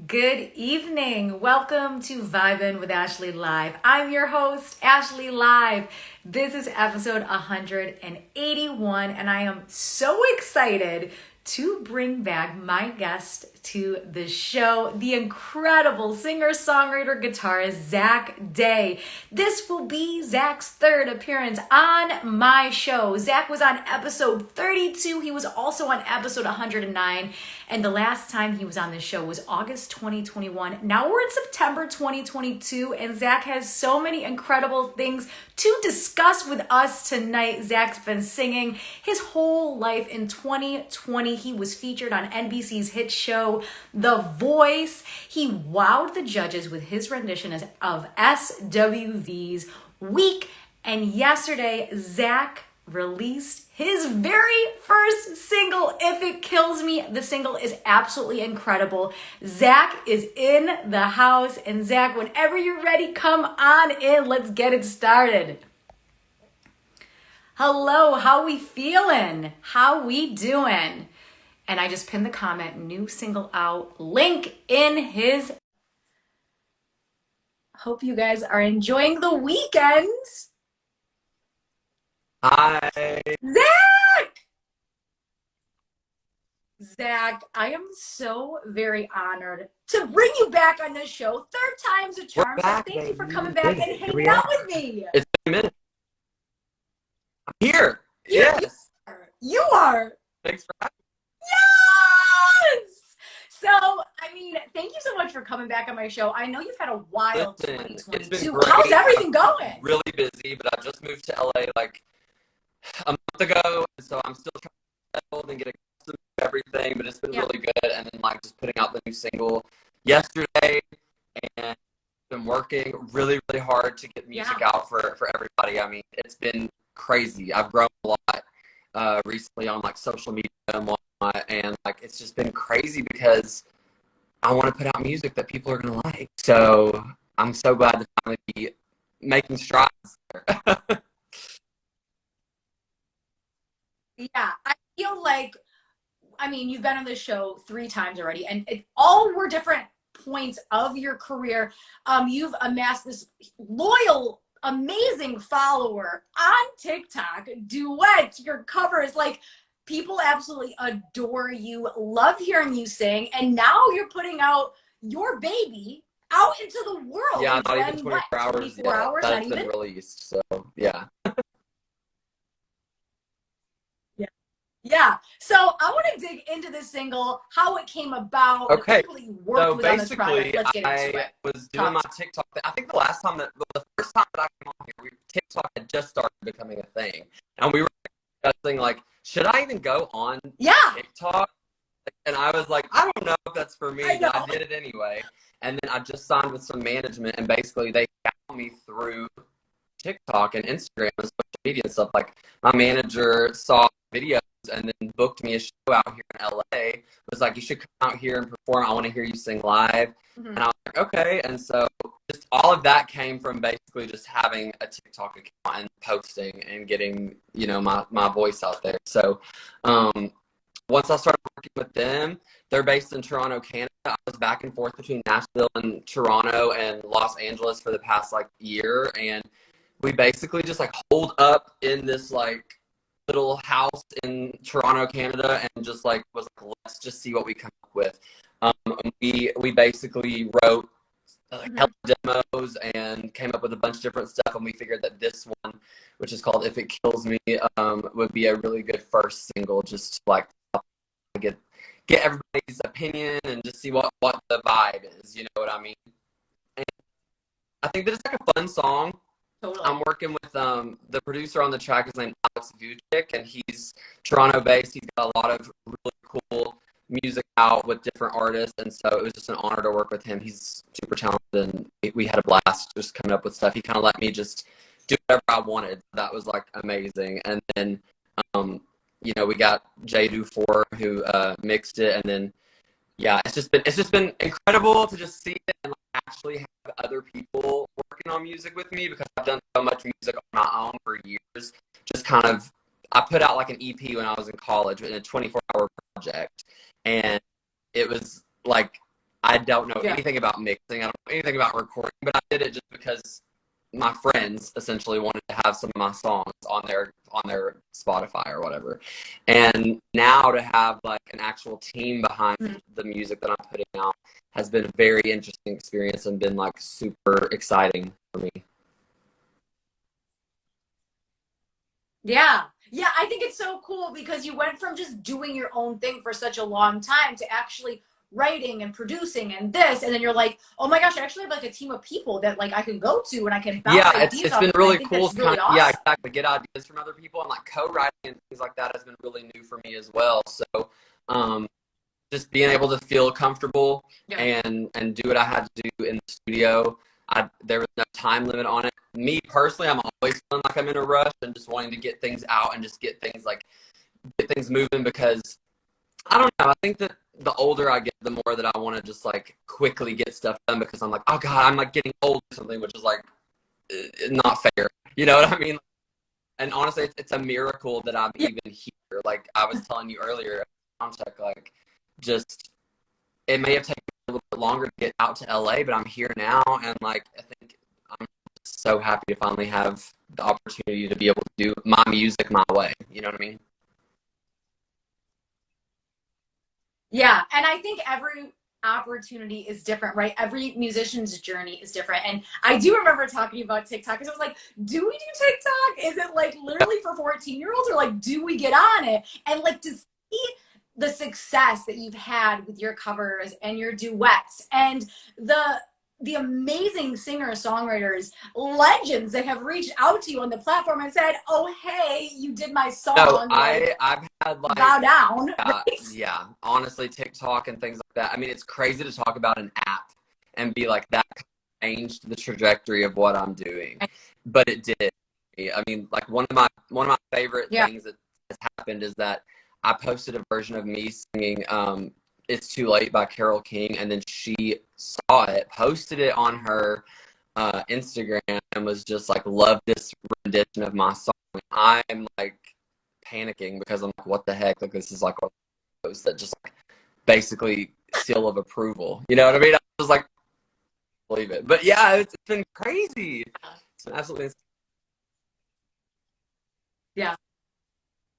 Good evening. Welcome to Vibin with Ashley Live. I'm your host, Ashley Live. This is episode 181, and I am so excited to bring back my guest to the show, the incredible singer-songwriter guitarist, Zach Day. This will be Zach's third appearance on my show. Zach was on episode 32. He was also on episode 109. And the last time he was on the show was August 2021. Now we're in September 2022, and Zach has so many incredible things to discuss with us tonight. Zach's been singing his whole life. In 2020, he was featured on NBC's hit show, The Voice. He wowed the judges with his rendition of SWV's Weak. And yesterday, Zach released his very first single, If It Kills Me. The single is absolutely incredible. Zach is in the house. And Zach, whenever you're ready, come on in. Let's get it started. Hello, how we feeling? How we doing? And I just pinned the comment, new single out, link in his. Hope you guys are enjoying the weekend. Hi. Zach, I am so very honored to bring you back on this show. Third time's a charm. So thank you for coming back and hanging out with me. It's been a minute. I'm here. Yes. You are. Thanks for having Yes. So, I mean, thank you so much for coming back on my show. I know you've had a wild Listen, 2022. it's been great. How's everything going? really busy, but I just moved to LA like a month ago, and so I'm still trying to settle and get accustomed to everything, but it's been really good. And then like just putting out the new single yesterday, and been working really, really hard to get music out for everybody. I mean, it's been crazy. I've grown a lot recently on like social media and whatnot, and like it's just been crazy because I want to put out music that people are gonna like. So I'm so glad to finally be making strides there. Yeah, I feel like, I mean, you've been on this show 3 times already, and it all were different points of your career. You've amassed this loyal, amazing follower on TikTok, duets, your covers, like people absolutely adore you, love hearing you sing, and now you're putting out your baby out into the world. Yeah, not even 24 hours 24 yet. hours, That's not been even released, so yeah. Yeah, so I want to dig into this single, how it came about, Okay, the people you worked so with on this project. basically, Let's get into I it. was doing my TikTok. I think the first time that I came on here, TikTok had just started becoming a thing, and we were discussing like, should I even go on TikTok? And I was like, I don't know if that's for me, but I did it anyway. And then I just signed with some management, and basically they found me through TikTok and Instagram and social media and stuff. Like my manager saw videos and then booked me a show out here in LA. Was like, you should come out here and perform. I want to hear you sing live. And I was like, okay. And so just all of that came from basically just having a TikTok account and posting and getting, you know, my voice out there. So once I started working with them, they're based in Toronto, Canada. I was back and forth between Nashville and Toronto and Los Angeles for the past like year. And we basically just like holed up in this like little house in Toronto, Canada, and just like was like, let's just see what we come up with. We basically wrote demos and came up with a bunch of different stuff, and we figured that this one, which is called If It Kills Me, would be a really good first single, just to like get everybody's opinion and just see what the vibe is, you know what I mean? And I think that it's like a fun song. Totally. I'm working with the producer on the track. His name's Alex Vucic, and he's Toronto-based. He's got a lot of really cool music out with different artists, and so it was just an honor to work with him. He's super talented, and we had a blast just coming up with stuff. He kind of let me just do whatever I wanted. That was like amazing. And then, you know, we got Jay Dufour who mixed it, and then it's just been incredible to just see it and like, actually have other people working on music with me, because I've done so much music on my own for years. Just kind of, I put out like an EP when I was in college in a 24-hour project, and it was like I don't know anything about mixing. I don't know anything about recording, but I did it just because my friends essentially wanted to have some of my songs on their Spotify or whatever. And now to have like an actual team behind the music that I'm putting out has been a very interesting experience and been like super exciting for me. Yeah. Yeah, I think it's so cool because you went from just doing your own thing for such a long time to actually writing and producing and this, and then you're like, oh my gosh, I actually have like a team of people that like I can go to and I can bounce ideas it's off been of. really cool. Really awesome. Yeah, exactly. Get ideas from other people, and like co-writing and things like that has been really new for me as well. So just being able to feel comfortable and do what I had to do in the studio. There was no time limit on it. Me personally, I'm always feeling like I'm in a rush and just wanting to get things out and just get things moving, because I don't know. I think that the older I get, the more that I want to just like quickly get stuff done, because I'm like, oh God, I'm like getting old or something, which is like not fair. You know what I mean? And honestly, it's a miracle that I'm even here. Like I was telling you earlier, like just it may have taken a little bit longer to get out to LA, but I'm here now, and like I think I'm so happy to finally have the opportunity to be able to do my music my way. You know what I mean? Yeah, and I think every opportunity is different, right? Every musician's journey is different. And I do remember talking about TikTok because I was like, do we do TikTok? Is it like literally for 14-year-olds, or like do we get on it? And like to see the success that you've had with your covers and your duets and the amazing singer-songwriters, legends that have reached out to you on the platform and said, oh, hey, you did my song. No, I've had like bow down. Right? Yeah, honestly, TikTok and things like that. I mean, it's crazy to talk about an app and be like, that changed the trajectory of what I'm doing. But it did. I mean, like one of my favorite things that has happened is that I posted a version of me singing It's Too Late by Carole King, and then she saw it, posted it on her Instagram, and was just like, love this rendition of my song. I'm like panicking because I'm like, what the heck? Like, this is like a post that just like basically seal of approval. You know what I mean? I was like, believe it. But yeah, it's been crazy. It's been absolutely insane. Yeah.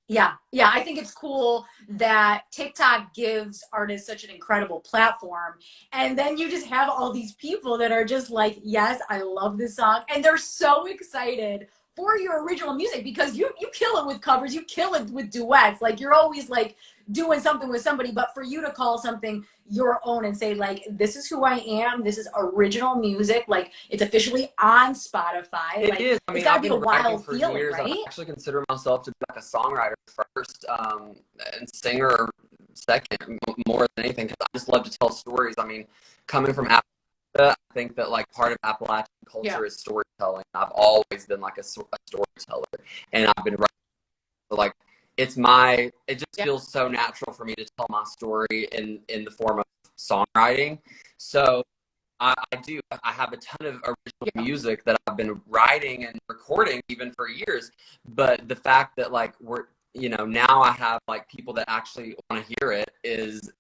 Yeah, I think it's cool that TikTok gives artists such an incredible platform. And then you just have all these people that are just like, yes, I love this song. And they're so excited for your original music because you kill it with covers, you kill it with duets. Like you're always like doing something with somebody, but for you to call something your own and say like, this is who I am, this is original music, like it's officially on Spotify. It like, is. I mean, it's gotta I've be been a wild for feeling, years. right? I actually consider myself to be like a songwriter first, and singer second, more than anything, because I just love to tell stories. I mean, coming from Appalachia, I think that like part of Appalachian culture is storytelling. I've always been like a storyteller, and I've been writing. So, like, it just feels so natural for me to tell my story in the form of songwriting. So I have a ton of original music that I've been writing and recording even for years. But the fact that like now I have like people that actually want to hear it is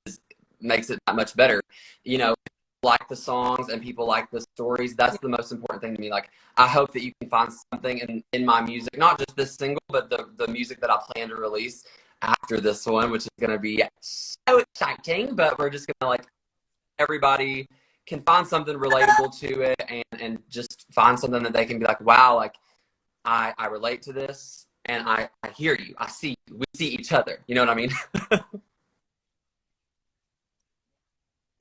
makes it that much better. You know, like the songs and people like the stories. That's the most important thing to me. Like, I hope that you can find something in my music, not just this single, but the music that I plan to release after this one, which is going to be so exciting. But we're just going to like, everybody can find something relatable to it, and just find something that they can be like, wow, like I relate to this, and I hear you, I see you, we see each other. You know what I mean?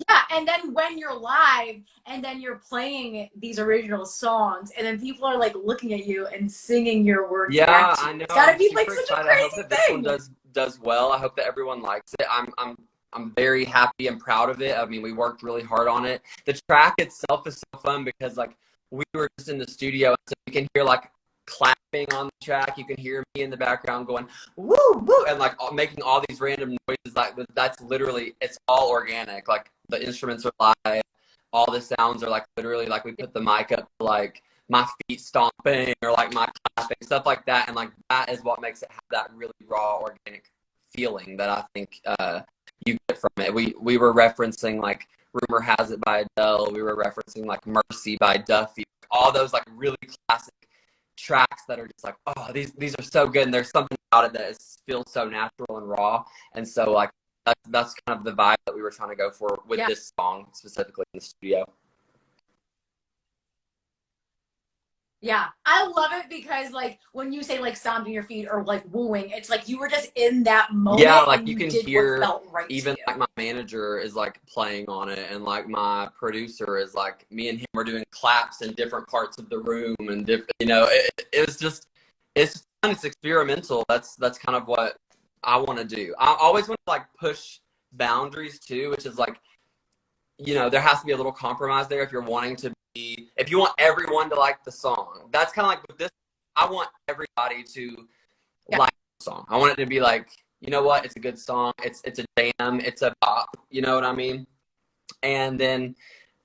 Yeah, and then when you're live and then you're playing these original songs and then people are like looking at you and singing your words. Yeah, I know. It's gotta be like such a crazy I hope that this one does well. I hope that everyone likes it. I'm very happy and proud of it. I mean, we worked really hard on it. The track itself is so fun because like we were just in the studio, so you can hear like clapping on the track. You can hear me in the background going woo woo, and like making all these random noises. Like that's literally, it's all organic. Like the instruments are live. All the sounds are like literally like we put the mic up to like my feet stomping or like my clapping, stuff like that. And like that is what makes it have that really raw, organic feeling that I think you get from it. We were referencing like Rumor Has It by Adele. We were referencing like Mercy by Duffy. All those like really classic tracks that are just like, oh, these are so good, and there's something about it that feels so natural and raw. And so like that's kind of the vibe that we were trying to go for with this song specifically in the studio. Yeah, I love it because like when you say like stomping your feet or like wooing, it's like you were just in that moment. Yeah, like you can hear right even like my manager is like playing on it, and like my producer is like, me and him were doing claps in different parts of the room, and you know, it was just, it's fun, it's experimental. That's kind of what I want to do. I always want to like push boundaries too, which is like, you know, there has to be a little compromise there if you're wanting to be, if you want everyone to like the song. That's kind of like with this, I want everybody to like the song. I want it to be like, you know what, it's a good song, it's a jam, it's a bop, you know what I mean? And then,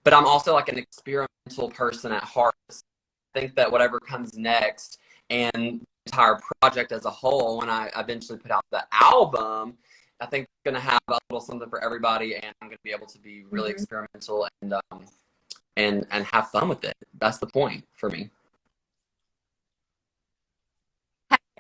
but I'm also like an experimental person at heart. I think that whatever comes next and the entire project as a whole, when I eventually put out the album, I think it's going to have a little something for everybody, and I'm going to be able to be really experimental and have fun with it. That's the point for me.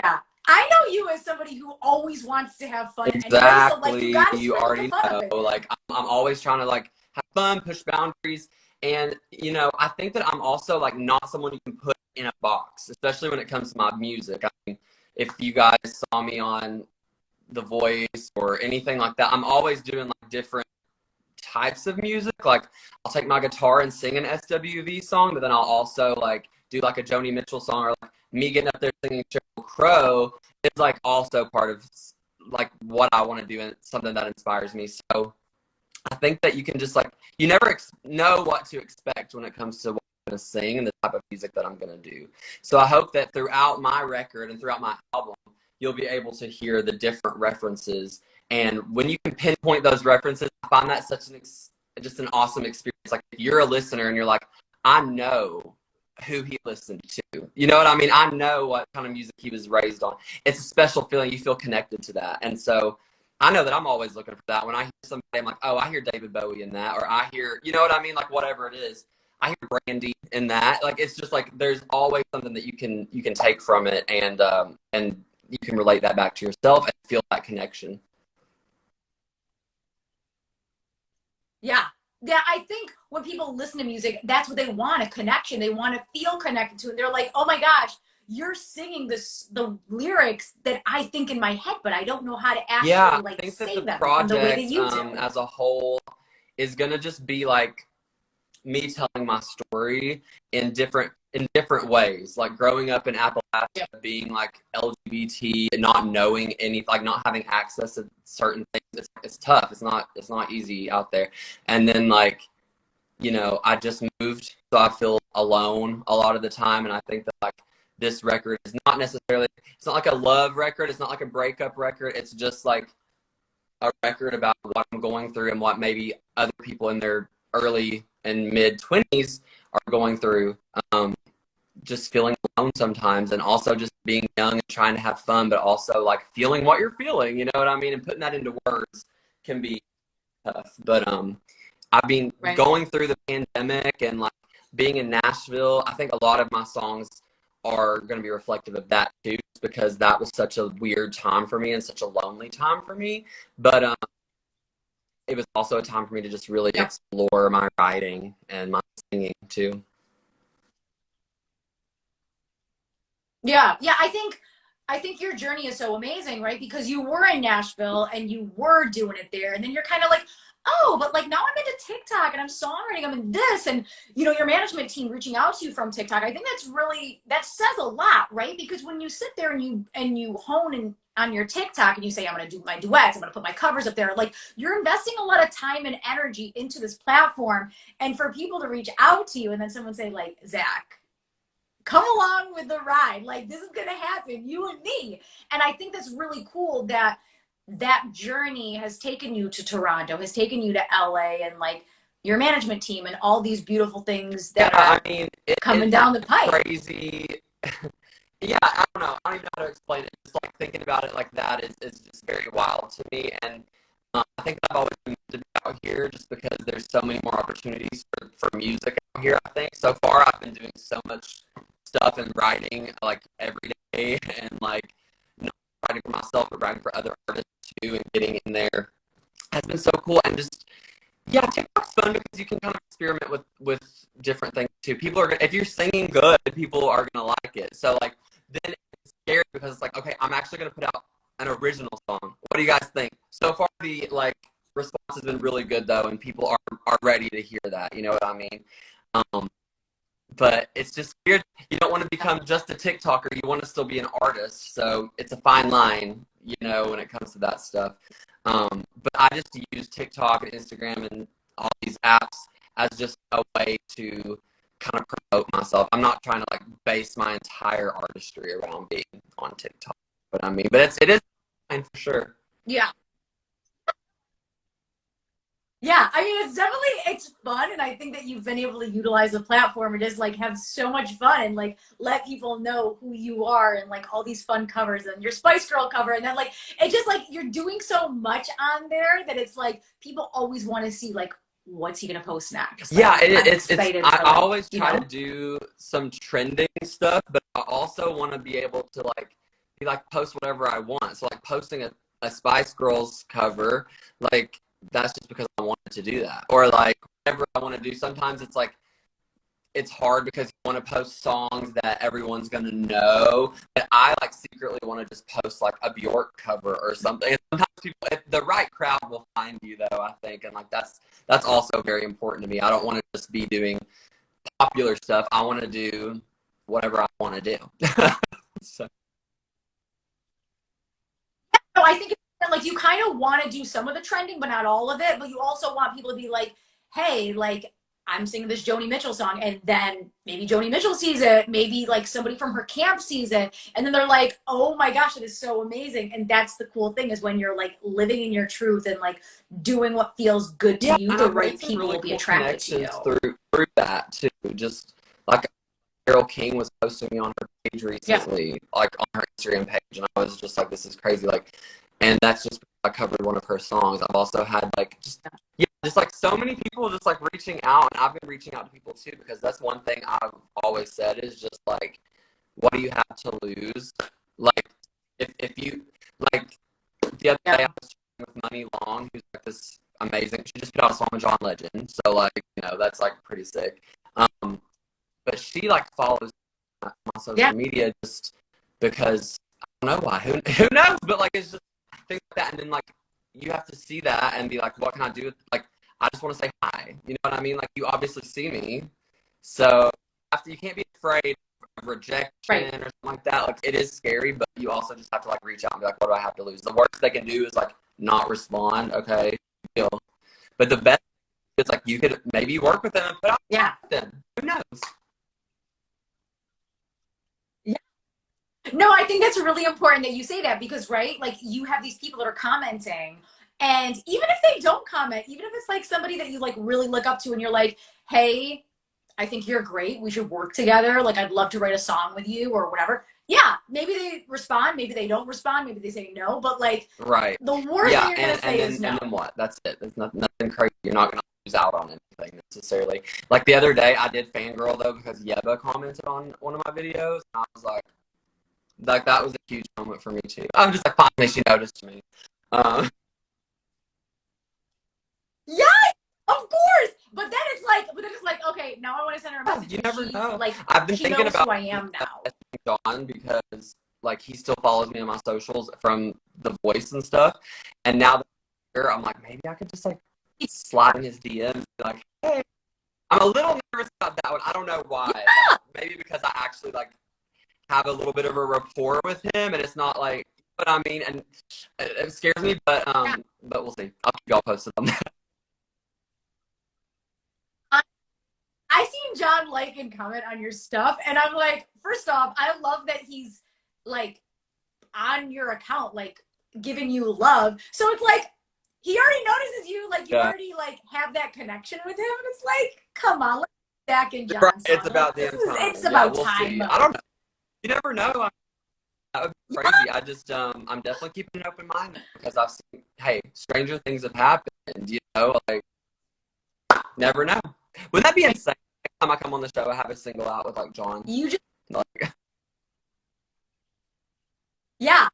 Yeah. I know you as somebody who always wants to have fun. Exactly. So, like, you already know. Like, I'm always trying to like have fun, push boundaries. And, you know, I think that I'm also like not someone you can put in a box, especially when it comes to my music. I mean, if you guys saw me on The Voice or anything like that, I'm always doing like different types of music. Like, I'll take my guitar and sing an SWV song, but then I'll also like do like a Joni Mitchell song, or like me getting up there singing Sheryl Crow is like also part of like what I want to do, and something that inspires me. So I think that you can just like, you never know what to expect when it comes to what I'm going to sing and the type of music that I'm going to do. So I hope that throughout my record and throughout my album, you'll be able to hear the different references. And when you can pinpoint those references, I find that such just an awesome experience. Like, if you're a listener and you're like, I know who he listened to. You know what I mean? I know what kind of music he was raised on. It's a special feeling. You feel connected to that. And so I know that I'm always looking for that. When I hear somebody, I'm like, oh, I hear David Bowie in that. Or I hear, you know what I mean? Like, whatever it is. I hear Brandi in that. Like, it's just like, there's always something that you can take from it, and you can relate that back to yourself and feel that connection. Yeah. Yeah, I think when people listen to music, that's what they want, a connection. They want to feel connected to it. They're like, oh my gosh, you're singing the lyrics that I think in my head, but I don't know how to actually like say them. Yeah, I think that the project as a whole is going to just be like me telling my story in different ways. Like, growing up in Appalachia, being like LGBT and not knowing any, like not having access to certain things, it's tough. It's not easy out there. And then, like, you know, I just moved, so I feel alone a lot of the time. And I think that like this record is not necessarily, it's not like a love record, it's not like a breakup record. It's just like a record about what I'm going through and what maybe other people in their early and mid 20s are going through. Just feeling alone sometimes, and also just being young and trying to have fun, but also like feeling what you're feeling, you know what I mean? And putting that into words can be tough. But I've been going through the pandemic and like being in Nashville. I think a lot of my songs are going to be reflective of that too, because that was such a weird time for me and such a lonely time for me. But it was also a time for me to just really explore my writing and my singing too. Yeah, I think your journey is so amazing, right? Because you were in Nashville and you were doing it there, and then you're kind of like, oh, but like now I'm into TikTok and I'm songwriting, I'm in this, and you know, your management team reaching out to you from TikTok. I think that says a lot, right? Because when you sit there and you hone on your TikTok and you say, I'm going to do my duets, I'm going to put my covers up there, like, you're investing a lot of time and energy into this platform, and for people to reach out to you and then someone say like, Zach, come along with the ride. Like, this is going to happen, you and me. And I think that's really cool that journey has taken you to Toronto, has taken you to LA, and like your management team and all these beautiful things that are coming down the pipe. Crazy. Yeah, I don't know. I don't even know how to explain it. Just like thinking about it like that is just very wild to me. And I think I've always been meant to be out here just because there's so many more opportunities for music out here. I think so far I've been doing so much stuff and writing like every day, and like not writing for myself but writing for other artists too, and getting in there has been so cool. And just yeah, TikTok's fun because you can kind of experiment with different things too. People are, if you're singing good, people are gonna like it. So like then it's scary because it's like, okay, I'm actually gonna put out an original song. What do you guys think? So far the like response has been really good though, and people are ready to hear that. You know what I mean? But it's just weird. You don't want to become just a TikToker. You want to still be an artist. So it's a fine line, you know, when it comes to that stuff. But I just use TikTok and Instagram and all these apps as just a way to kind of promote myself. I'm not trying to like base my entire artistry around being on TikTok. But I mean, but it is fine for sure. Yeah. Yeah, I mean, it's fun, and I think that you've been able to utilize the platform and just like have so much fun and like let people know who you are, and like all these fun covers and your Spice Girl cover, and then like it's just like you're doing so much on there that it's like people always want to see like what's he gonna post next. Like, yeah, it's I always try to do some trending stuff, but I also want to be able to like post whatever I want. So like posting a Spice Girls cover, like that's just because I wanted to do that. Or like whatever I want to do. Sometimes it's like it's hard because you want to post songs that everyone's gonna know. But I like secretly want to just post like a Bjork cover or something. And sometimes people, if the right crowd will find you though, I think, and like that's also very important to me. I don't want to just be doing popular stuff. I want to do whatever I want to do. So. So I think like you kind of want to do some of the trending, but not all of it. But you also want people to be like, hey, like I'm singing this Joni Mitchell song, and then maybe Joni Mitchell sees it, maybe like somebody from her camp sees it, and then they're like, oh my gosh, it is so amazing. And that's the cool thing, is when you're like living in your truth and like doing what feels good to you, the right people really will be attracted to you. Through that too. Just like Carole King was posting me on her page recently, like on her Instagram page, and I was just like, this is crazy. Like, and that's just because I covered one of her songs. I've also had like just like so many people just like reaching out, and I've been reaching out to people too, because that's one thing I've always said is just like, what do you have to lose? Like if you like the other day I was chatting with Money Long, who's like this amazing, she just put out a song with John Legend, so like, you know, that's like pretty sick. But she like follows my social media just because I don't know why. Who knows? But like it's just things like that, and then like you have to see that and be like, what can I do? Like I just want to say hi. You know what I mean? Like you obviously see me, so you can't be afraid of rejection or something like that. Like it is scary, but you also just have to like reach out and be like, what do I have to lose? The worst they can do is like not respond. Okay, deal. But the best is like you could maybe work with them and put out with them. Who knows? No, I think that's really important that you say that, because, right, like you have these people that are commenting, and even if they don't comment, even if it's like somebody that you like really look up to and you're like, hey, I think you're great, we should work together, like I'd love to write a song with you or whatever. Yeah, maybe they respond, maybe they don't respond, maybe they say no, but like the worst thing you're going to say is no. And then what? That's it. There's nothing crazy. You're not going to lose out on anything necessarily. Like the other day, I did fangirl though because Yeba commented on one of my videos, and I was like that was a huge moment for me too. I'm just like, finally she noticed me. Yes, of course. But then it's like, okay, now I want to send her a message. You never know. Like, I've been thinking about who I am now. John, because like he still follows me on my socials from The Voice and stuff, and now that I'm like, maybe I could just like slide in his DMs and be like, hey. I'm a little nervous about that one. I don't know why. Yeah. Maybe because I actually like have a little bit of a rapport with him, and it's not like, but I mean, and it scares me, but we'll see. I'll keep y'all posted on that. I seen John like and comment on your stuff, and I'm like, first off, I love that he's like on your account, like giving you love. So it's like he already notices you, like you already like have that connection with him, and it's like, come on, let's get back in John's It's about damn time. It's about we'll time. See. I don't know. You never know. That would be crazy. I just, I'm definitely keeping an open mind because I've seen, hey, stranger things have happened, you know, like, never know. Would that be insane? Next time I come on the show, I have a single out with like John. You just, like, yeah.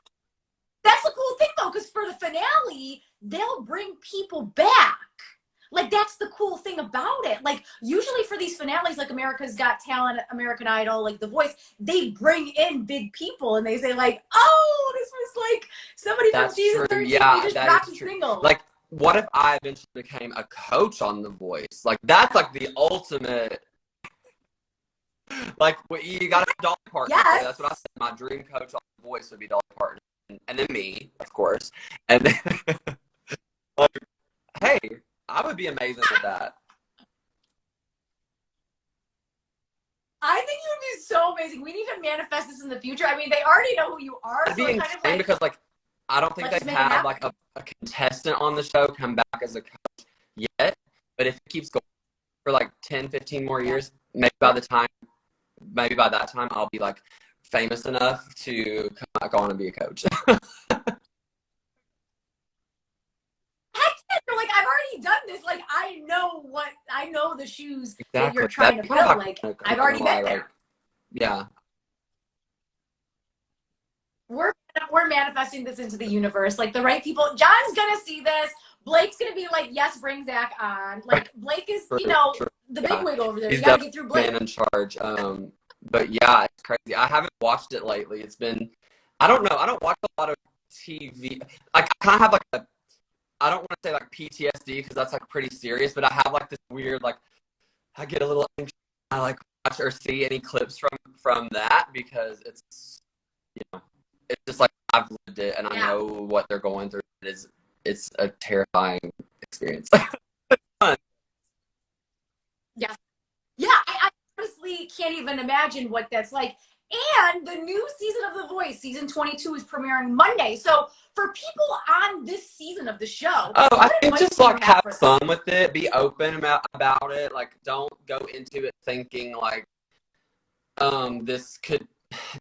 That's the cool thing though, because for the finale, they'll bring people back. Like, that's the cool thing about it. Like, usually for these finales, like America's Got Talent, American Idol, like The Voice, they bring in big people and they say like, oh, this was like somebody from season 13. Yeah, they just dropped a single. Like, what if I eventually became a coach on The Voice? Like, that's like the ultimate. Like, you got a Dolly Parton. Yes. That's what I said. My dream coach on The Voice would be Dolly Parton. And then me, of course. And then, like, hey, I would be amazing at that. I think you would be so amazing. We need to manifest this in the future. I mean, they already know who you are. It'd be insane kind of like, because, like, I don't think they've had, like, a contestant on the show come back as a coach yet. But if it keeps going for, like, 10, 15 more years, maybe by that time, I'll be, like, famous enough to come back on and be a coach. Like, I've already done this. Like, I know the shoes that you're trying to fill. Like, I've already been there. Yeah. We're manifesting this into the universe. Like, the right people. John's gonna see this. Blake's gonna be like, yes, bring Zach on. Like, Blake is, the big wig over there. You gotta get through Blake. Man in charge. But yeah, it's crazy. I haven't watched it lately. It's been, I don't know. I don't watch a lot of TV. Like, I kind of have like a, I don't want to say like PTSD because that's like pretty serious, but I have like this weird, like, I get a little anxious. I like watch or see any clips from that because it's, it's just like I've lived it and I know what they're going through. It's a terrifying experience. Yeah, I honestly can't even imagine what that's like. And the new season of The Voice, season 22, is premiering Monday. So for people on this season of the show, I think just like have fun with it, be open about it. Like, don't go into it thinking like this could.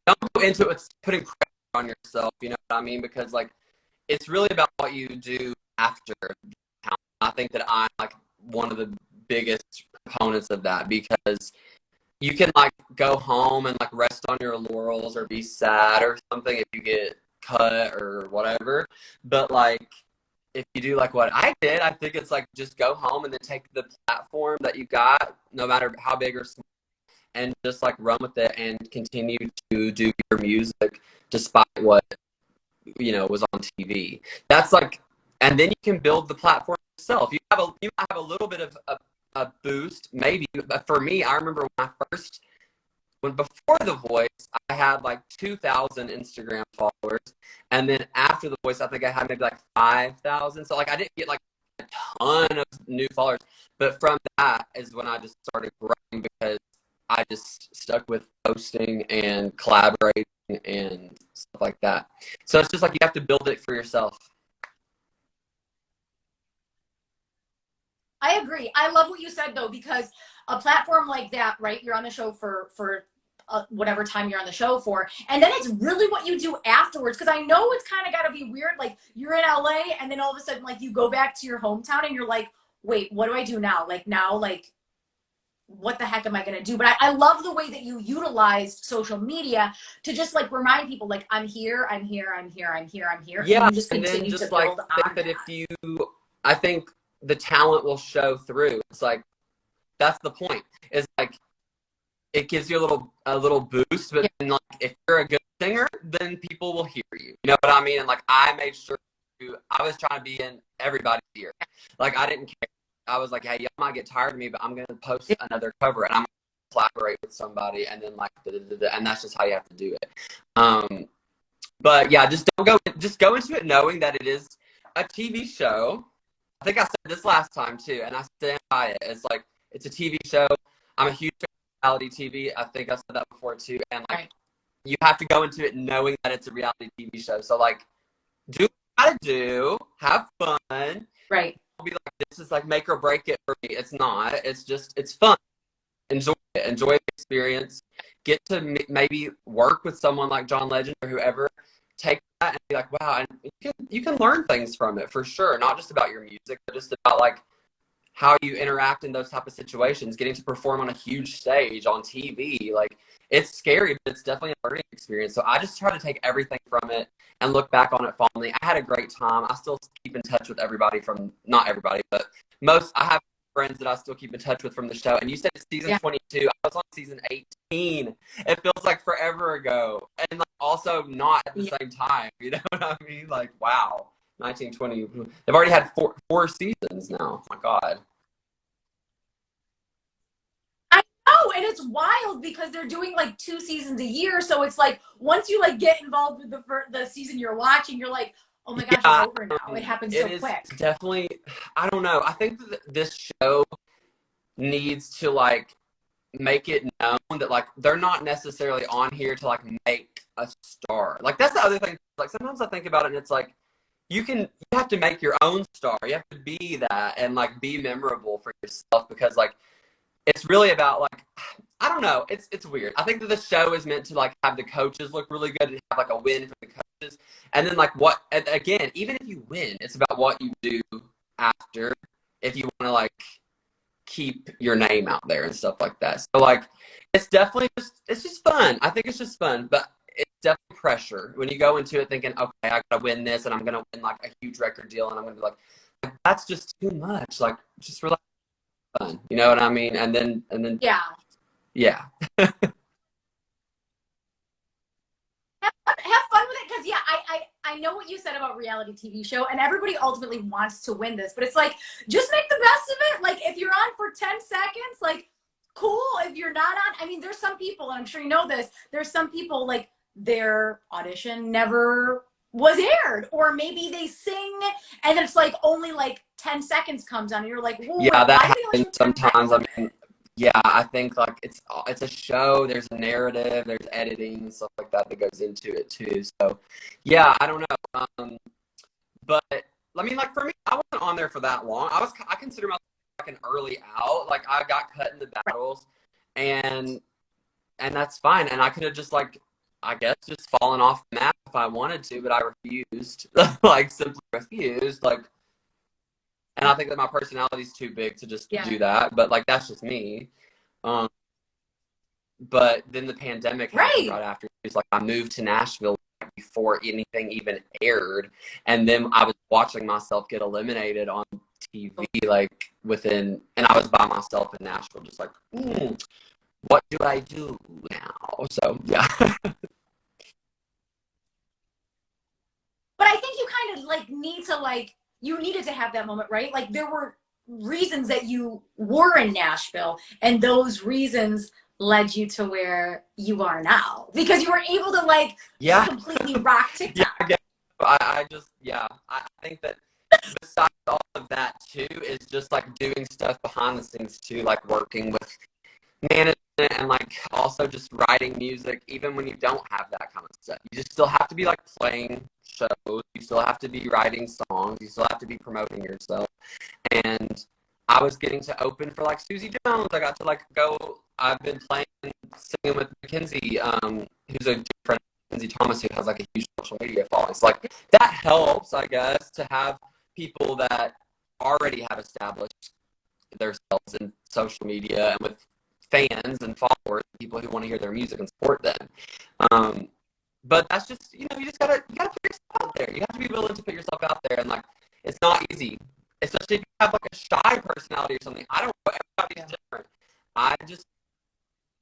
Don't go into it putting pressure on yourself. You know what I mean? Because like it's really about what you do after. I think that I'm like one of the biggest proponents of that because you can like go home and like rest on your laurels or be sad or something if you get cut or whatever. But like if you do like what I did, I think it's like just go home and then take the platform that you got, no matter how big or small, and just like run with it and continue to do your music despite what was on TV. That's like, and then you can build the platform yourself. You might have a little bit of a boost, maybe. But for me, I remember before The Voice, I had like 2,000 Instagram followers, and then after The Voice, I think I had maybe like 5,000. So like I didn't get like a ton of new followers, but from that is when I just started growing because I just stuck with posting and collaborating and stuff like that. So it's just like you have to build it for yourself. I agree. I love what you said though, because a platform like that, right? You're on the show for whatever time you're on the show for, and then it's really what you do afterwards. Because I know it's kind of got to be weird. Like you're in LA, and then all of a sudden, like you go back to your hometown, and you're like, wait, what do I do now? Like now, like what the heck am I gonna do? But I love the way that you utilized social media to just like remind people, like I'm here, I'm here, I'm here, I'm here, I'm here. Yeah, and you just continue to build on that. I think the talent will show through. It's like that's the point. It's like it gives you a little boost, but then like if you're a good singer, then people will hear you. You know what I mean? And like I made sure I was trying to be in everybody's ear. Like I didn't care. I was like, hey, y'all might get tired of me, but I'm gonna post another cover and I'm gonna collaborate with somebody, and then like and that's just how you have to do it. But yeah, just go into it knowing that it is a TV show. I think I said this last time too, and I stand by it. It's like it's a TV show. I'm a huge fan of reality TV. I think I said that before too. And like you have to go into it knowing that it's a reality TV show. So like do what you gotta do, have fun. Right. I'll be like, this is like make or break it for me. It's not. It's just it's fun. Enjoy it. Enjoy the experience. Get to maybe work with someone like John Legend or whoever. take that and be like, wow, and you can learn things from it for sure. Not just about your music, but just about like how you interact in those type of situations, getting to perform on a huge stage on TV. Like, it's scary, but it's definitely a learning experience. So I just try to take everything from it and look back on it fondly. I had a great time. I still keep in touch with everybody not everybody, but I have friends that I still keep in touch with from the show. And you said season 22. I was on season 18. It feels like forever ago. And like also not at the same time. You know what I mean? Like, wow. 1920. They've already had four seasons now. Oh my God. I know, and it's wild because they're doing like 2 seasons a year. So it's like once you like get involved with the season you're watching, you're like, oh my gosh, it's over now. It happens so quick. Definitely, I don't know. I think that this show needs to like make it known that like they're not necessarily on here to like make a star. Like that's the other thing. Like sometimes I think about it and it's like you have to make your own star. You have to be that and like be memorable for yourself because like it's really about like I don't know. It's weird. I think that the show is meant to like have the coaches look really good and have like a win for the coaches. And then like again, even if you win, it's about what you do after if you want to like keep your name out there and stuff like that. So like it's definitely it's just fun. I think it's just fun, but it's definitely pressure when you go into it thinking, okay, I gotta win this and I'm gonna win like a huge record deal and I'm gonna be like that's just too much. Like just relax. Fun, you know what I mean? And then yeah. Have fun with it because I know what you said about reality TV show and everybody ultimately wants to win this, but it's like just make the best of it. Like if you're on for 10 seconds, like cool. If you're not on, I mean, there's some people, and I'm sure you know this, there's some people like their audition never was aired, or maybe they sing and it's like only like 10 seconds comes on and you're like, whoa, yeah, that happens sometimes. I mean, yeah, I think like it's a show, there's a narrative, there's editing and stuff like that goes into it too. So yeah, I don't know. But I mean, like for me, I wasn't on there for that long. I consider myself like an early out. Like I got cut in the battles and that's fine. And I could have just like I guess just fallen off the map if I wanted to, but I refused. Like simply refused. Like, and I think that my personality is too big to just do that. But like that's just me. But then the pandemic happened right after. It's like I moved to Nashville before anything even aired, and then I was watching myself get eliminated on TV like within, and I was by myself in Nashville, just like. What do I do now? So, yeah. But I think you kind of like you needed to have that moment, right? Like there were reasons that you were in Nashville and those reasons led you to where you are now because you were able to like completely rock TikTok. I think that besides all of that too is just like doing stuff behind the scenes too, like working with management and like also just writing music even when you don't have that kind of stuff. You just still have to be like playing shows, you still have to be writing songs, you still have to be promoting yourself. And I was getting to open for like Susie Jones. I got to like go, I've been singing with Mackenzie, who's a good friend of Mackenzie Thomas who has like a huge social media following. So like that helps, I guess, to have people that already have established themselves in social media and with fans and followers, people who want to hear their music and support them. But that's just, you just gotta put yourself out there. You have to be willing to put yourself out there, and like it's not easy, especially if you have like a shy personality or something. I don't know, everybody's different. I just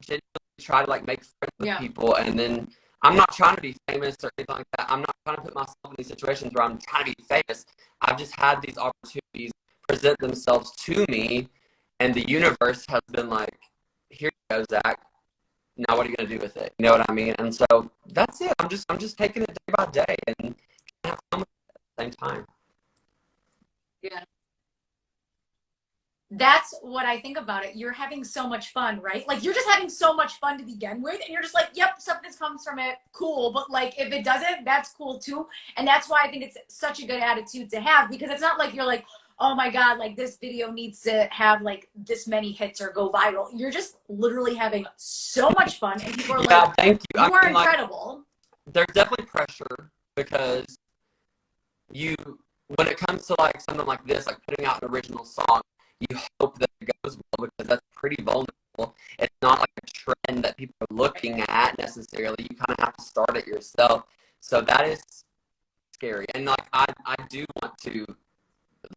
genuinely try to like make friends with people, and then I'm not trying to be famous or anything like that. I'm not trying to put myself in these situations where I'm trying to be famous. I've just had these opportunities present themselves to me, and the universe has been like, here you go, Zach. Now what are you gonna do with it? You know what I mean? And so that's it. I'm just taking it day by day and have fun with it at the same time. Yeah. That's what I think about it. You're having so much fun, right? Like you're just having so much fun to begin with, and you're just like, yep, something comes from it, cool. But like if it doesn't, that's cool too. And that's why I think it's such a good attitude to have, because it's not like you're like, oh my God, like this video needs to have like this many hits or go viral. You're just literally having so much fun, and people are like, thank you. You are incredible. Like, there's definitely pressure because when it comes to like something like this, like putting out an original song, you hope that it goes well because that's pretty vulnerable. It's not like a trend that people are looking at necessarily. You kind of have to start it yourself. So that is scary. And like I do want to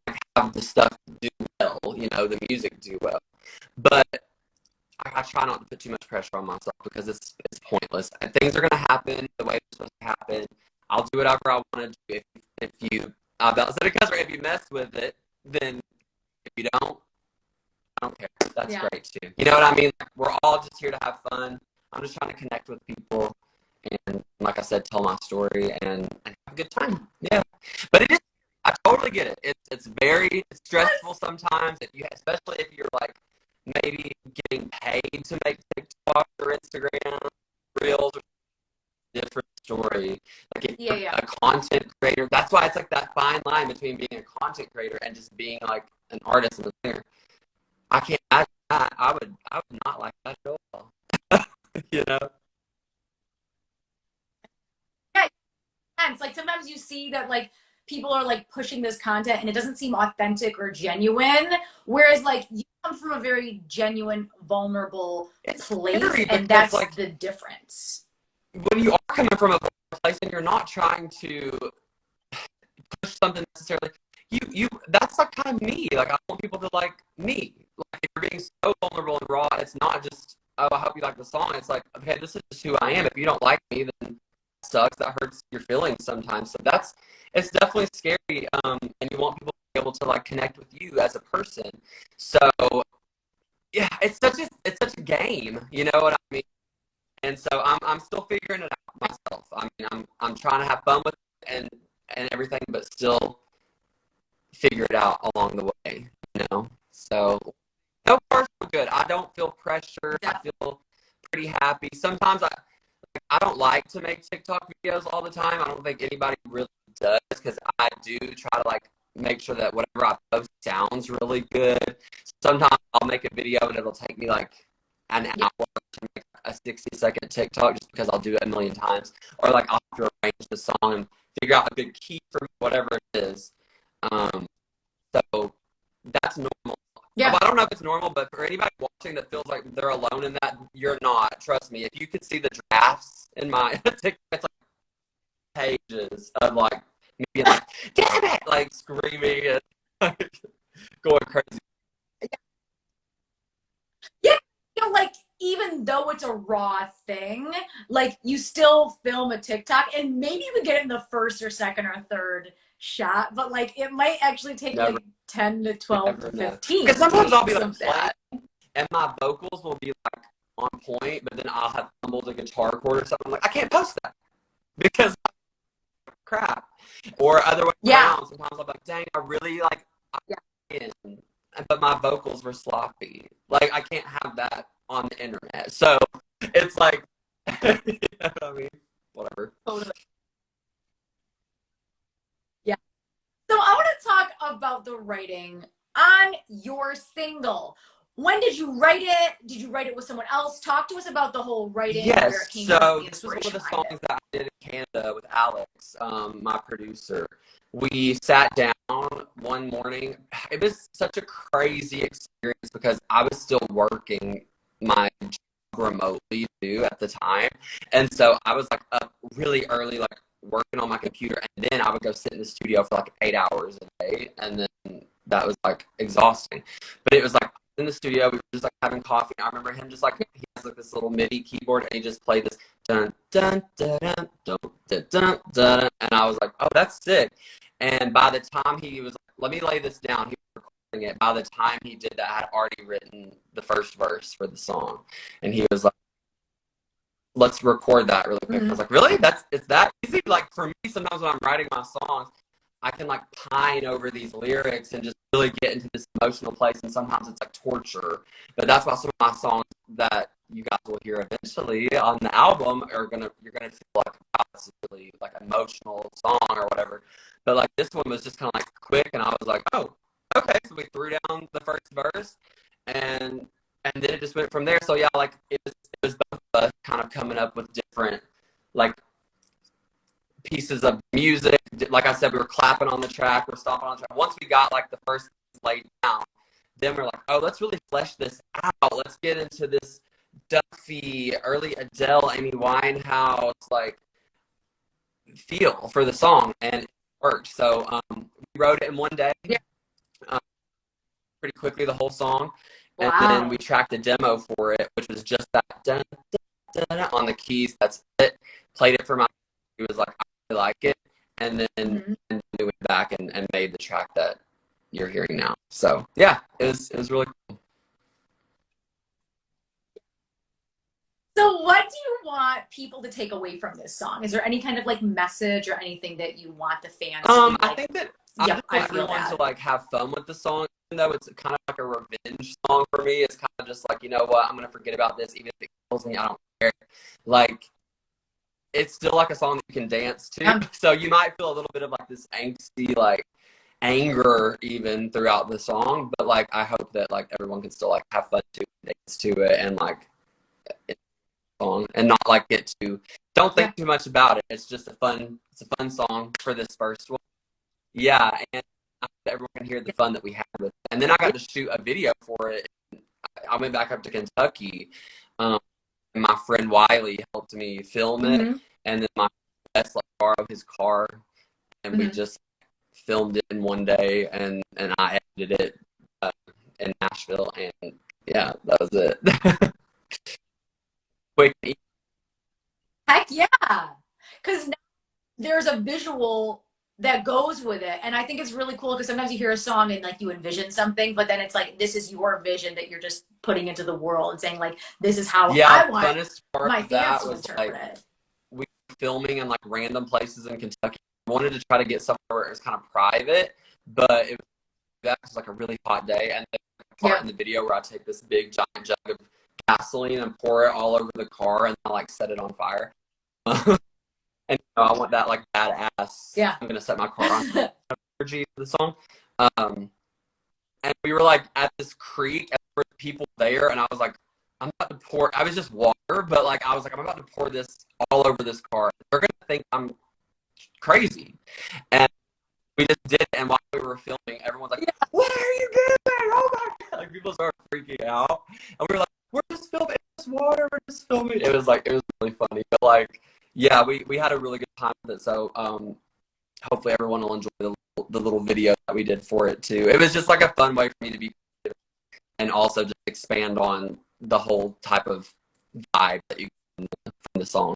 like have the stuff do well, you know, the music do well. But I try not to put too much pressure on myself because it's pointless. And things are gonna happen the way it's supposed to happen. I'll do whatever I want to do. If you if you mess with it, then if you don't, I don't care. That's great too. You know what I mean? Like, we're all just here to have fun. I'm just trying to connect with people and, like I said, tell my story and have a good time. Yeah. But it is. I totally get it. It's very stressful sometimes, especially if you're like maybe getting paid to make TikTok or Instagram reels or different story. Like if you're a content creator, that's why it's like that fine line between being a content creator and just being like an artist and a singer. I can't imagine that. I would not like that at all. You know? Yeah, it's like sometimes you see that like people are like pushing this content and it doesn't seem authentic or genuine, whereas like you come from a very genuine, vulnerable place, and that's like the difference. When you are coming from a place and you're not trying to push something necessarily, that's like kind of me. Like I want people to like me. Like if you're being so vulnerable and raw, it's not just, oh, I hope you like the song. It's like, okay, this is just who I am. If you don't like me, then that sucks. That hurts your feelings sometimes. So it's definitely scary. And you want people to be able to like connect with you as a person. So yeah, it's such a game. You know what I mean? And so I'm still figuring it out myself. I mean, I'm trying to have fun with it and everything, but still figure it out along the way, you know? So no far so good. I don't feel pressure. I feel pretty happy. Sometimes I don't like to make TikTok videos all the time. I don't think anybody really does because I do try to like make sure that whatever I post sounds really good. Sometimes I'll make a video and it'll take me like an hour to make a 60-second TikTok just because I'll do it a million times. Or like I'll have to arrange the song and figure out a good key for whatever it is. So that's normal. Yeah. Well, I don't know if it's normal, but for anybody watching that feels like they're alone in that, you're not. Trust me. If you could see the drafts in my TikTok, it's like pages of like me being like, damn it, like screaming and like, going crazy. Yeah. You know, like even though it's a raw thing, like you still film a TikTok and maybe you would get it in the first or second or third shot, but like it might actually take like 10 to 12 to 15. Because sometimes I'll be like playing and my vocals will be like on point, but then I'll have fumbled a guitar chord or something. I'm like, I can't post that because crap. Or other way around, sometimes I'm like, dang, I really like but my vocals were sloppy. Like I can't have that on the internet. So it's like you know what I mean? Whatever. Yeah. So I want to talk about the writing on your single. When did you write it? Did you write it with someone else? Talk to us about the whole writing. Yes, where it came so this was one of the songs that I did in Canada with Alex, my producer. We sat down one morning. It was such a crazy experience because I was still working my job remotely too at the time. And so I was like up really early, like working on my computer. And then I would go sit in the studio for like 8 hours a day. And then that was like exhausting. But it was like in the studio, we were just like having coffee. I remember him just like, he has like this little MIDI keyboard and he just played this dun dun dun dun dun dun dun dun. And I was like, oh, that's sick. And by the time he was like, let me lay this down, he was recording it. By the time he did that, I had already written the first verse for the song. And he was like, let's record that really quick. I was like, really? It's that easy? Like for me, sometimes when I'm writing my songs, I can like pine over these lyrics and just really get into this emotional place. And sometimes it's like torture. But that's why some of my songs that you guys will hear eventually on the album you're gonna feel like, wow, this is really like emotional song or whatever. But like this one was just kind of like quick, and I was like, oh, okay. So we threw down the first verse, and then it just went from there. So yeah, like it was both of us kind of coming up with different like pieces of music. Like I said, we were clapping on the track, we're stomping on the track. Once we got like the first laid down, then we're like, oh, let's really flesh this out. Let's get into this Duffy, early Adele, Amy Winehouse, like feel for the song, and it worked. So we wrote it in one day, pretty quickly, the whole song. And then we tracked a demo for it, which was just that dun, dun, dun, on the keys. That's it. Played it for my. He was like, I really like it, and then and we went back and made the track that you're hearing now. So yeah, it was really cool. So what do you want people to take away from this song? Is there any kind of like message or anything that you want the fans to be like, I think that I just want everyone to like have fun with the song, even though it's kind of like a revenge song for me. It's kind of just like, you know what, I'm gonna forget about this, even if it kills me, I don't care. Like, it's still like a song that you can dance to. So you might feel a little bit of like this angsty, like anger even throughout the song, but like I hope that like everyone can still like have fun to dance to it, and like song, and not like don't think too much about it. It's just a fun song for this first one. Yeah, and I hope that everyone can hear the fun that we had with it. And then I got to shoot a video for it. I went back up to Kentucky, and my friend Wiley helped me film it, and then my best like borrowed his car, and we just filmed it in one day, and I edited it in Nashville, and yeah, that was it. Quick. Heck yeah, because there's a visual that goes with it, and I think it's really cool because sometimes you hear a song and like you envision something, but then it's like this is your vision that you're just putting into the world and saying like this is how I want funnest part my of that fans to was interpret like it. we were filming in like random places in Kentucky. I wanted to try to get somewhere where it was kind of private, but that was like a really hot day, and the part in the video where I take this big giant jug of gasoline and pour it all over the car, and I like set it on fire. And I want that like badass. Yeah, I'm gonna set my car on energy for the song. And we were like at this creek, and there were people there, and I was like, I'm about to pour. I was just water, but like I was like, I'm about to pour this all over this car. They're gonna think I'm crazy, and we just did it. And while we were filming, everyone's like, "What are you doing? Oh my god!" Like people started freaking out, and we were like, "We're just filming this water. We're just filming." It was really funny, but like, yeah, we had a really good time with it. So hopefully everyone will enjoy the little video that we did for it too. It was just like a fun way for me to be, and also just expand on the whole type of vibe that you get from the song.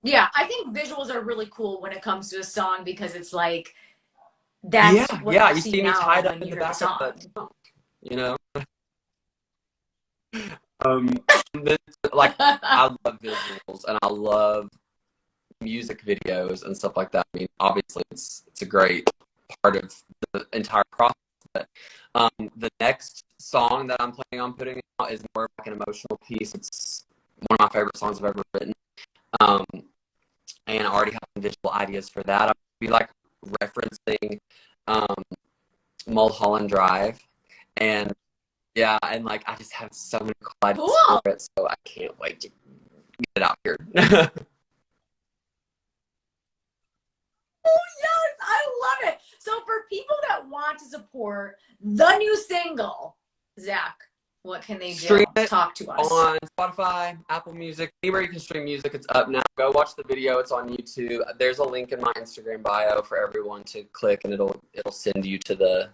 Yeah, I think visuals are really cool when it comes to a song because it's like that's what you see me tied up in the back of the song, you know. Like I love visuals and I love music videos and stuff like that. I mean, obviously it's a great part of the entire process. But the next song that I'm planning on putting out is more like an emotional piece. It's one of my favorite songs I've ever written. And I already have some visual ideas for that. I'll be like referencing Mulholland Drive, and yeah, and like I just have so many cool ideas for it, so I can't wait to get it out here. Oh yes, I love it. So for people that want to support the new single, Zach, what can they do? Stream it Talk to us. On Spotify, Apple Music, anywhere you can stream music. It's up now. Go watch the video. It's on YouTube. There's a link in my Instagram bio for everyone to click, and it'll send you to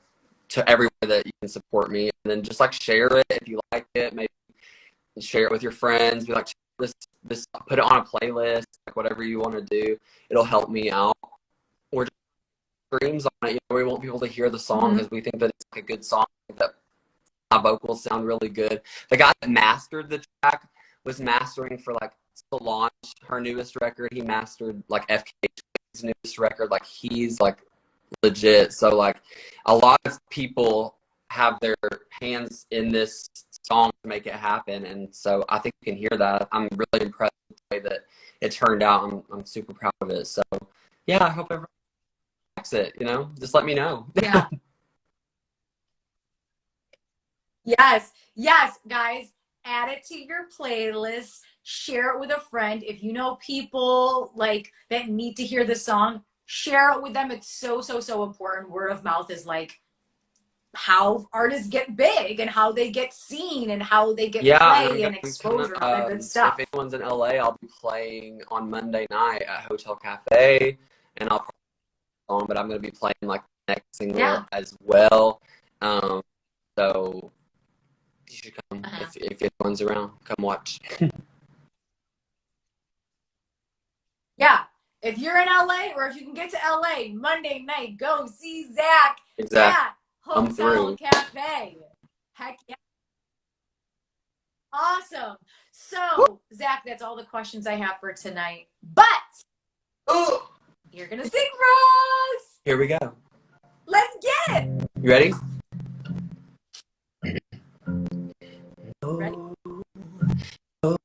everywhere that you can support me. And then just like share it if you like it. Maybe share it with your friends. Be like, this, put it on a playlist. Like whatever you want to do, it'll help me out. Or just streams on it. You know, we want people to hear the song because we think that it's like a good song. That my vocals sound really good. The guy that mastered the track was mastering for like Solange, her newest record. He mastered like FK's newest record. Like he's like legit. So like a lot of people have their hands in this song to make it happen, and so I think you can hear that. I'm really impressed with the way that it turned out. I'm super proud of it. So yeah, I hope everyone likes it. You know, just let me know. Yeah. Yes, guys, add it to your playlist. share it with a friend. If you know people like that need to hear this song, share it with them. It's so, so, so important. Word of mouth is like how artists get big and how they get seen and how they get play and exposure and all that good stuff. If anyone's in LA, I'll be playing on Monday night at Hotel Cafe, and I'll probably on, but I'm going to be playing like the next single as well. So you should come if anyone's around. Come watch. Yeah. If you're in LA or if you can get to LA Monday night, go see Zach at Hotel Cafe. Heck yeah. Awesome. So, Zach, that's all the questions I have for tonight. But you're going to sing for us. Here we go. Let's get it. You ready? Ready?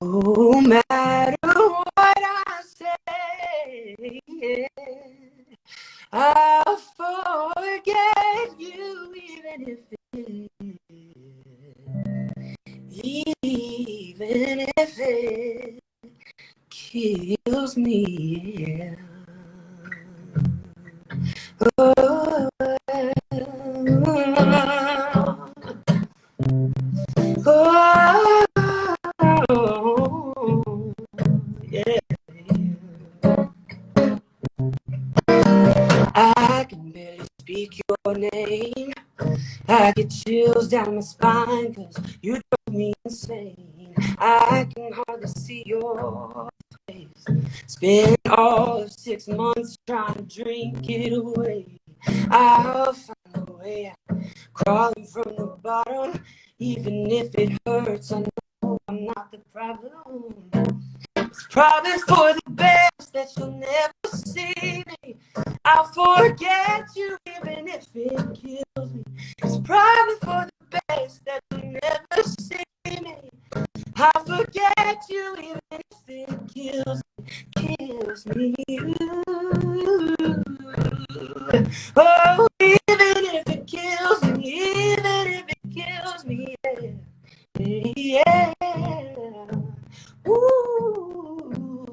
No matter what I say, I'll forget you even if it kills me. Oh, yeah. I can barely speak your name. I get chills down my spine 'cause you drove me insane. I can hardly see your face. Spent all of 6 months trying to drink it away. I'll find a way out, crawling from the bottom. Even if it hurts, I know I'm not the problem. It's probably for the best that you'll never see me. I'll forget you even if it kills me. It's probably for the best that you'll never see me. I'll forget you even if it kills me. Oh, even if it kills me, even if it kills me, yeah. Ooh.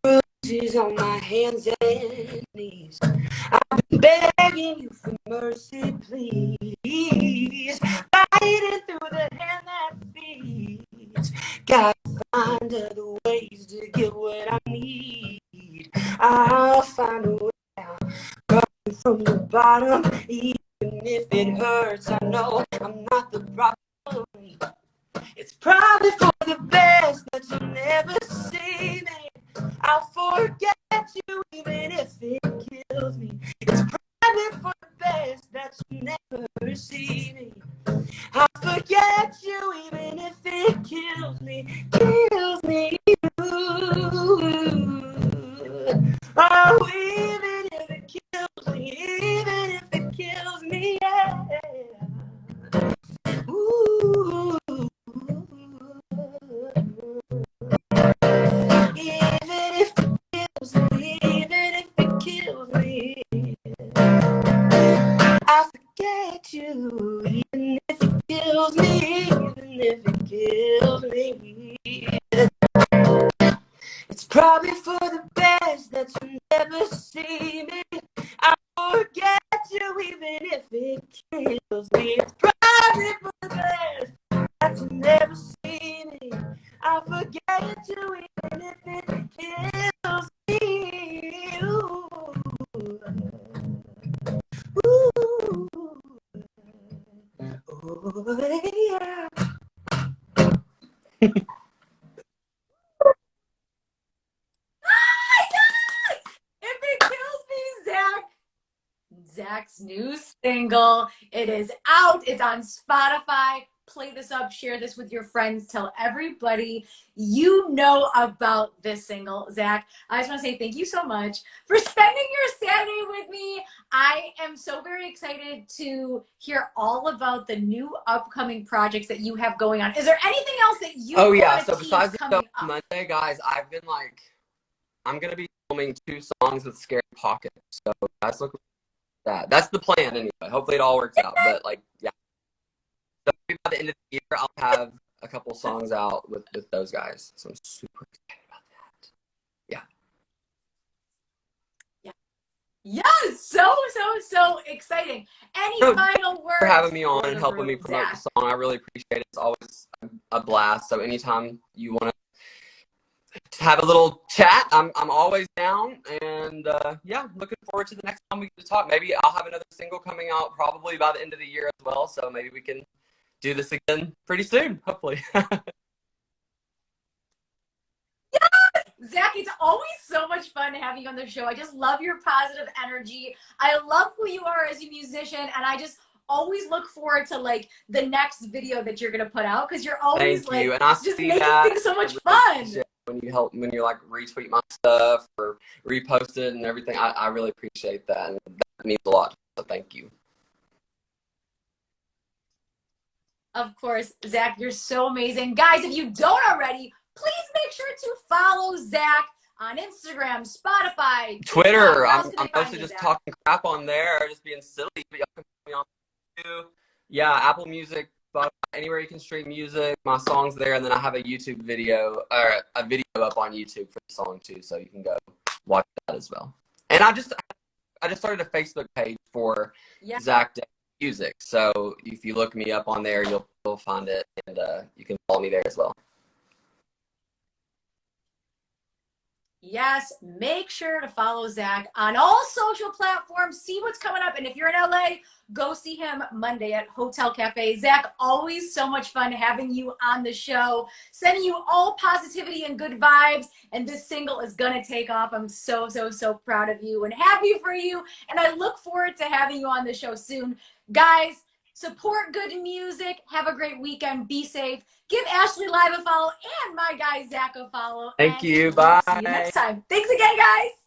Bruises on my hands and knees. I've been begging you for mercy, please. Fighting through the hand that feeds. Gotta find other ways to get what I need. I'll find a way out, coming from the bottom. Even if it hurts, I know I'm not the problem. It's probably for the best that you'll never see me. I'll forget you even if it kills me. It's probably for the best that you'll never see me. I'll forget you even if it kills me. Oh, even if it kills me, even if it kills me, yeah. Ooh. Even if it kills me, even if it kills me, I'll forget you. Even if it kills me, even if it kills me. It's probably for the best that you never see me. I'll forget you even if it kills me. It's probably for the best that you never see me. I'll forget you even if it kills me. Ooh. Ooh. Oh, yeah. If it kills me, Zach's new single. It is out. It's on Spotify. Play this up, share this with your friends, tell everybody you know about this single. Zach, I just want to say thank you so much for spending your Saturday with me. I am so very excited to hear all about the new upcoming projects that you have going on. Is there anything else that you so besides the Monday, guys, I've been like, I'm going to be filming 2 songs with Scary Pockets. So guys, look at that. That's the plan anyway. Hopefully it all works out. But like, yeah. So by the end of the year, I'll have a couple songs out with those guys. So I'm super excited about that. Yeah. Yes, so exciting. Any final words for having me on and helping me promote the song? I really appreciate it. It's always a blast. So anytime you want to have a little chat, I'm always down. And yeah, looking forward to the next time we get to talk. Maybe I'll have another single coming out probably by the end of the year as well. So maybe we can do this again pretty soon, hopefully. Zach, it's always so much fun having you on the show. I just love your positive energy. I love who you are as a musician, and I just always look forward to like the next video that you're gonna put out because you're always Thank you. And I just see making that. things so much fun. When you like retweet my stuff or repost it and everything, I really appreciate that, and that means a lot. So thank you. Of course, Zach, you're so amazing. Guys, if you don't already, please make sure to follow Zach on Instagram, Spotify, Twitter. TikTok. I'm mostly just talking crap on there, just being silly. But y'all can put me on too. Yeah, Apple Music, Spotify, anywhere you can stream music. My song's there, and then I have a YouTube video or a video up on YouTube for the song too, so you can go watch that as well. And I just started a Facebook page for Zach Day Music. So if you look me up on there, you'll find it, and you can follow me there as well. Yes, make sure to follow Zach on all social platforms. See what's coming up. And if you're in LA, go see him Monday at Hotel Cafe. Zach, always so much fun having you on the show. Sending you all positivity and good vibes. And this single is going to take off. I'm so proud of you and happy for you. And I look forward to having you on the show soon. Guys, support good music. Have a great weekend. Be safe. Give Ashley Live a follow and my guy Zach a follow. Thank you. Bye. See you next time. Thanks again, guys.